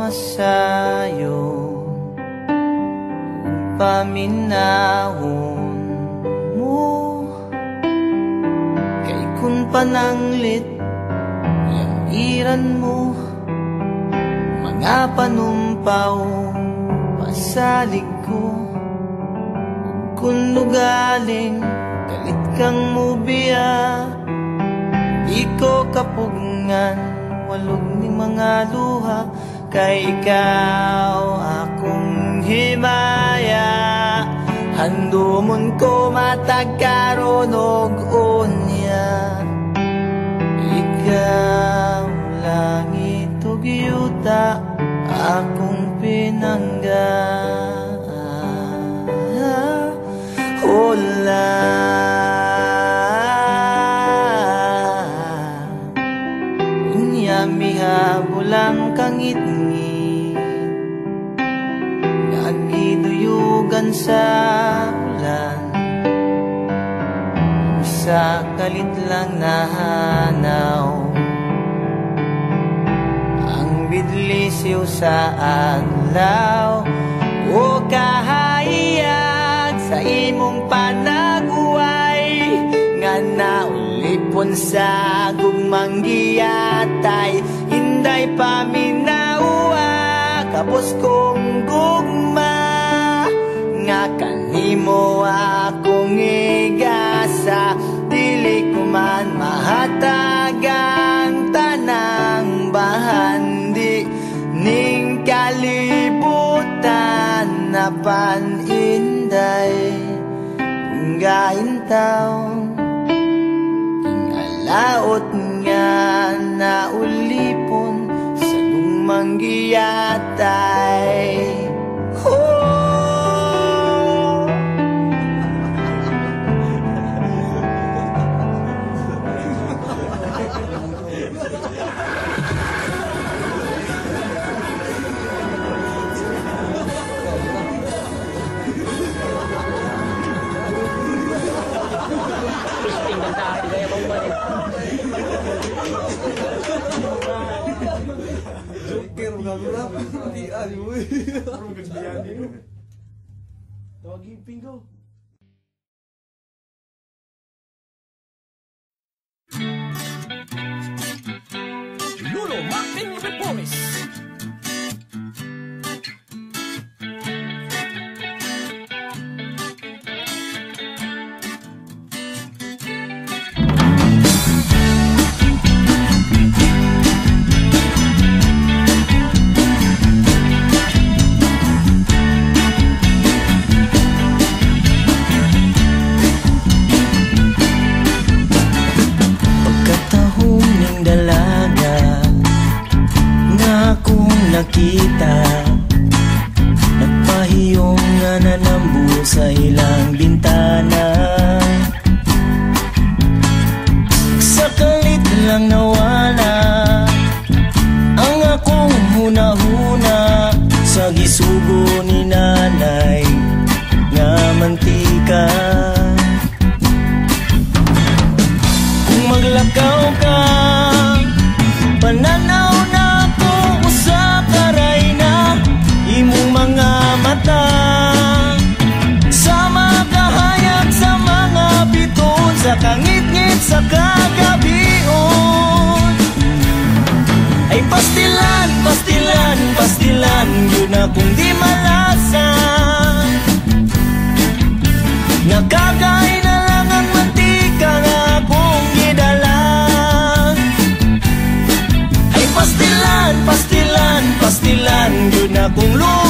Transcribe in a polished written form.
masayo paminahon mo kay kun pananglit yang iran mo mga panumpaw pasalig ko kun nugaling galit kang mubiya di ko kapugngan walog ni mga luha kay ikaw akong himaya handumon ko matagkaron og unya ikaw langit ug yuta akong pinangga hola unya mihabulang kangit-ngit nagiduyugan sa ulan sa kalit lang nahanaw ang bidlisiw sa adlaw o kahayag sa imong panaguway nga naulipon sa gugmang giyatay hinday paminawa kapos kong gugma nga kanimo akong igasa dili ko man mahatagang tanang bahandi ning kalibutan na paninday unggain taon tingalaot nga naulipon sa gugmang giyatay Tawagin Pingo. Lolo Martin Repolis. Nakita nagpahiyong nga nanambu sa ilang bintana sa kalit lang nawala ang akong hunahuna sa gisugo ni nanay nga mantika kung maglakaw ka pananaw na imong mga mata sa makahayag sa mga biton sa kangit-ngit sa kagabion ay pastilan, pastilan, pastilan yun akong di malasa nakagay na lang ang mantika nga akong gidala ay pastilan, pastilan, pastilan yun akong lupa